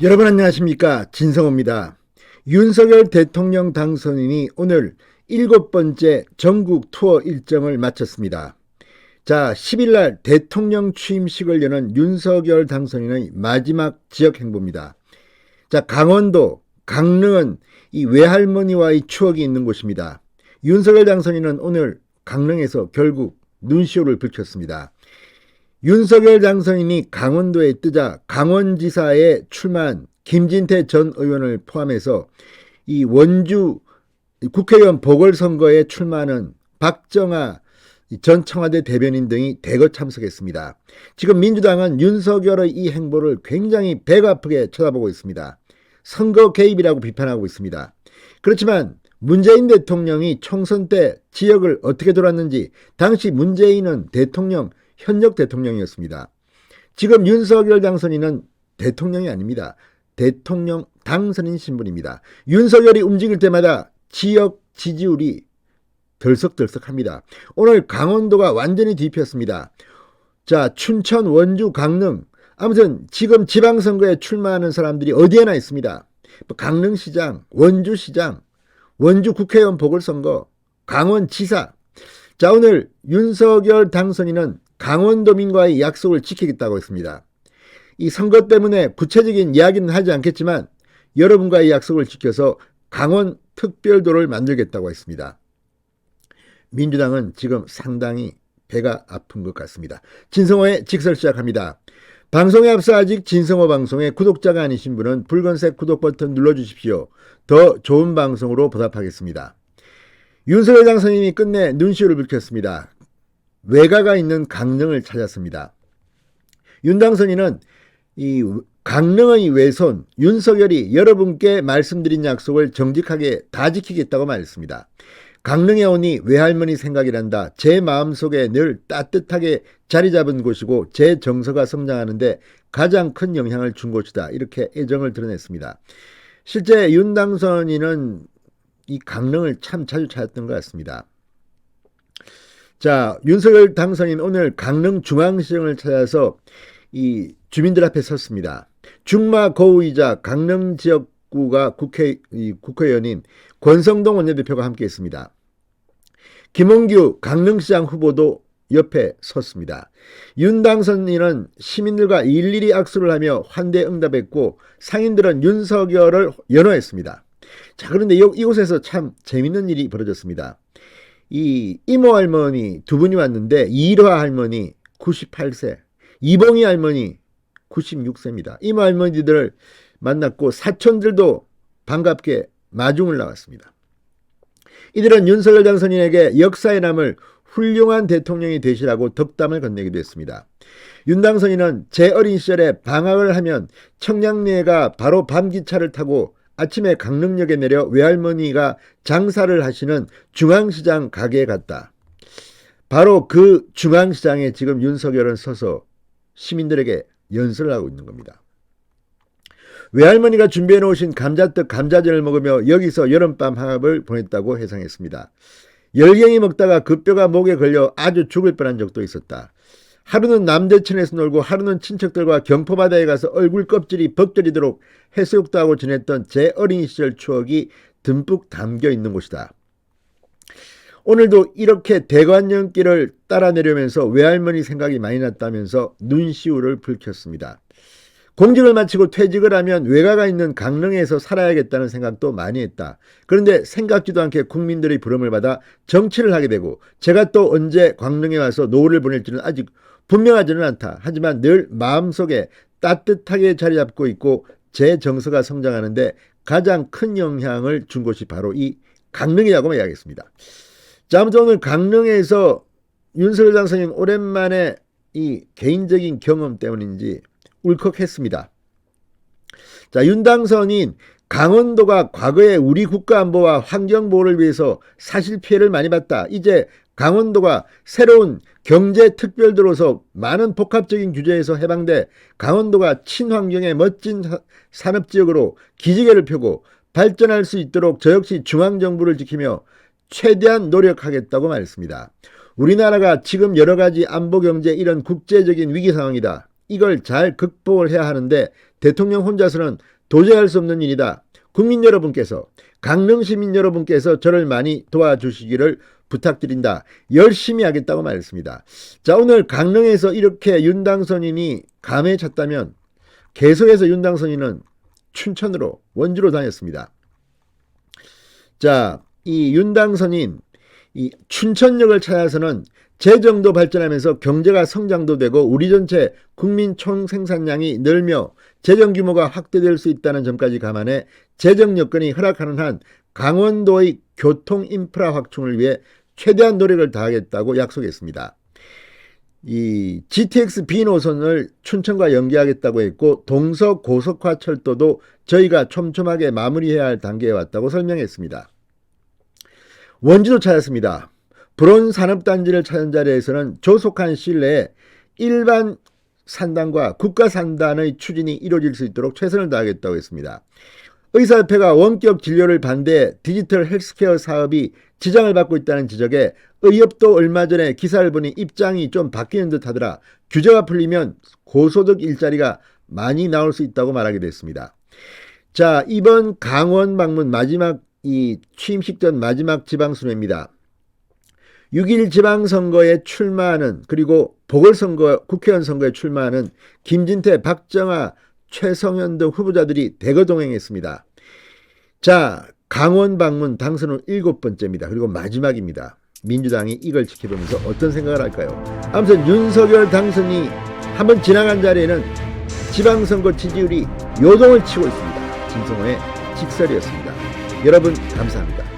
여러분 안녕하십니까, 진성호입니다. 윤석열 대통령 당선인이 오늘 7번째 전국 투어 일정을 마쳤습니다. 자, 10일날 대통령 취임식을 여는 윤석열 당선인의 마지막 지역 행보입니다. 자, 강원도 강릉은 이 외할머니와의 추억이 있는 곳입니다. 윤석열 당선인은 오늘 강릉에서 결국 눈시울을 붉혔습니다. 윤석열 당선인이 강원도에 뜨자 강원지사에 출마한 김진태 전 의원을 포함해서 이 원주 국회의원 보궐선거에 출마하는 박정아 전 청와대 대변인 등이 대거 참석했습니다. 지금 민주당은 윤석열의 이 행보를 굉장히 배가 아프게 쳐다보고 있습니다. 선거 개입이라고 비판하고 있습니다. 그렇지만 문재인 대통령이 총선 때 지역을 어떻게 돌았는지, 당시 문재인은 현역 대통령이었습니다. 지금 윤석열 당선인은 대통령이 아닙니다. 대통령 당선인 신분입니다. 윤석열이 움직일 때마다 지역 지지율이 덜썩덜썩합니다. 오늘 강원도가 완전히 뒤집혔습니다. 자, 춘천, 원주, 강릉, 아무튼 지금 지방선거에 출마하는 사람들이 어디에나 있습니다. 강릉시장, 원주시장, 원주 국회의원 보궐선거, 강원지사. 자, 오늘 윤석열 당선인은 강원도민과의 약속을 지키겠다고 했습니다. 이 선거 때문에 구체적인 이야기는 하지 않겠지만 여러분과의 약속을 지켜서 강원 특별도를 만들겠다고 했습니다. 민주당은 지금 상당히 배가 아픈 것 같습니다. 진성호의 직설 시작합니다. 방송에 앞서 아직 진성호 방송의 구독자가 아니신 분은 붉은색 구독 버튼 눌러주십시오. 더 좋은 방송으로 보답하겠습니다. 윤석열 당선인이 끝내 눈시울을 붉혔습니다. 외가가 있는 강릉을 찾았습니다. 윤 당선인은 이 강릉의 외손 윤석열이 여러분께 말씀드린 약속을 정직하게 다 지키겠다고 말했습니다. 강릉에 오니 외할머니 생각이 난다. 제 마음속에 늘 따뜻하게 자리 잡은 곳이고 제 정서가 성장하는데 가장 큰 영향을 준 곳이다. 이렇게 애정을 드러냈습니다. 실제 윤 당선인은 이 강릉을 참 자주 찾았던 것 같습니다. 자, 윤석열 당선인 오늘 강릉 중앙시장을 찾아서 이 주민들 앞에 섰습니다. 중마고우이자 강릉 지역구가 국회의원인 권성동 원내대표가 함께했습니다. 김홍규 강릉시장 후보도 옆에 섰습니다. 윤 당선인은 시민들과 일일이 악수를 하며 환대 응답했고 상인들은 윤석열을 연호했습니다. 자, 그런데 이곳에서 참 재밌는 일이 벌어졌습니다. 이 이모 할머니 두 분이 왔는데 이일화 할머니 98세, 이봉희 할머니 96세입니다. 이모 할머니들을 만났고 사촌들도 반갑게 마중을 나왔습니다. 이들은 윤석열 당선인에게 역사에 남을 훌륭한 대통령이 되시라고 덕담을 건네기도 했습니다. 윤 당선인은 제 어린 시절에 방학을 하면 청량리에가 바로 밤기차를 타고 아침에 강릉역에 내려 외할머니가 장사를 하시는 중앙시장 가게에 갔다. 바로 그 중앙시장에 지금 윤석열은 서서 시민들에게 연설을 하고 있는 겁니다. 외할머니가 준비해 놓으신 감자떡 감자전을 먹으며 여기서 여름밤 한합을 보냈다고 해상했습니다. 열갱이 먹다가 그 뼈가 목에 걸려 아주 죽을 뻔한 적도 있었다. 하루는 남대천에서 놀고 하루는 친척들과 경포바다에 가서 얼굴 껍질이 벗겨지도록 해수욕도 하고 지냈던 제 어린 시절 추억이 듬뿍 담겨 있는 곳이다. 오늘도 이렇게 대관령길을 따라 내려면서 외할머니 생각이 많이 났다면서 눈시울을 붉혔습니다. 공직을 마치고 퇴직을 하면 외가가 있는 강릉에서 살아야겠다는 생각도 많이 했다. 그런데 생각지도 않게 국민들의 부름을 받아 정치를 하게 되고 제가 또 언제 강릉에 와서 노후를 보낼지는 아직 분명하지는 않다. 하지만 늘 마음속에 따뜻하게 자리 잡고 있고 제 정서가 성장하는데 가장 큰 영향을 준 곳이 바로 이 강릉이라고 이야기했습니다. 자, 아무튼 오늘 강릉에서 윤석열 당선인 오랜만에 이 개인적인 경험 때문인지 울컥했습니다. 자, 윤 당선인 강원도가 과거에 우리 국가 안보와 환경 보호를 위해서 사실 피해를 많이 봤다. 이제 강원도가 새로운 경제 특별도로서 많은 복합적인 규제에서 해방돼 강원도가 친환경의 멋진 산업지역으로 기지개를 펴고 발전할 수 있도록 저 역시 중앙정부를 지키며 최대한 노력하겠다고 말했습니다. 우리나라가 지금 여러 가지 안보 경제 이런 국제적인 위기 상황이다. 이걸 잘 극복을 해야 하는데 대통령 혼자서는 도저히 할 수 없는 일이다. 국민 여러분께서, 강릉 시민 여러분께서 저를 많이 도와주시기를 부탁드린다. 열심히 하겠다고 말했습니다. 자, 오늘 강릉에서 이렇게 윤당선인이 감에 찼다면 계속해서 윤당선인은 춘천으로, 원주로 다녔습니다. 자, 이 윤당선인 이 춘천역을 찾아서는 재정도 발전하면서 경제가 성장도 되고 우리 전체 국민 총생산량이 늘며 재정 규모가 확대될 수 있다는 점까지 감안해 재정 여건이 허락하는 한 강원도의 교통 인프라 확충을 위해 최대한 노력을 다하겠다고 약속했습니다. 이 GTX B 노선을 춘천과 연계하겠다고 했고 동서 고속화 철도도 저희가 촘촘하게 마무리해야 할 단계에 왔다고 설명했습니다. 원주도 찾았습니다. 불온 산업단지를 찾은 자리에서는 조속한 시일 내에 일반 산단과 국가 산단의 추진이 이루어질 수 있도록 최선을 다하겠다고 했습니다. 의사협회가 원격 진료를 반대해 디지털 헬스케어 사업이 지장을 받고 있다는 지적에 의협도 얼마 전에 기사를 보니 입장이 좀 바뀌는 듯 하더라. 규제가 풀리면 고소득 일자리가 많이 나올 수 있다고 말하게 됐습니다. 자, 이번 강원 방문 마지막 이 취임식 전 마지막 지방순회입니다. 6.1 지방선거에 출마하는, 그리고 보궐선거, 국회의원 선거에 출마하는 김진태, 박정아, 최성현 등 후보자들이 대거 동행했습니다. 자, 강원 방문 당선 후 7번째입니다. 그리고 마지막입니다. 민주당이 이걸 지켜보면서 어떤 생각을 할까요? 아무튼 윤석열 당선이 한번 지나간 자리에는 지방선거 지지율이 요동을 치고 있습니다. 진성호의 직설이었습니다. 여러분 감사합니다.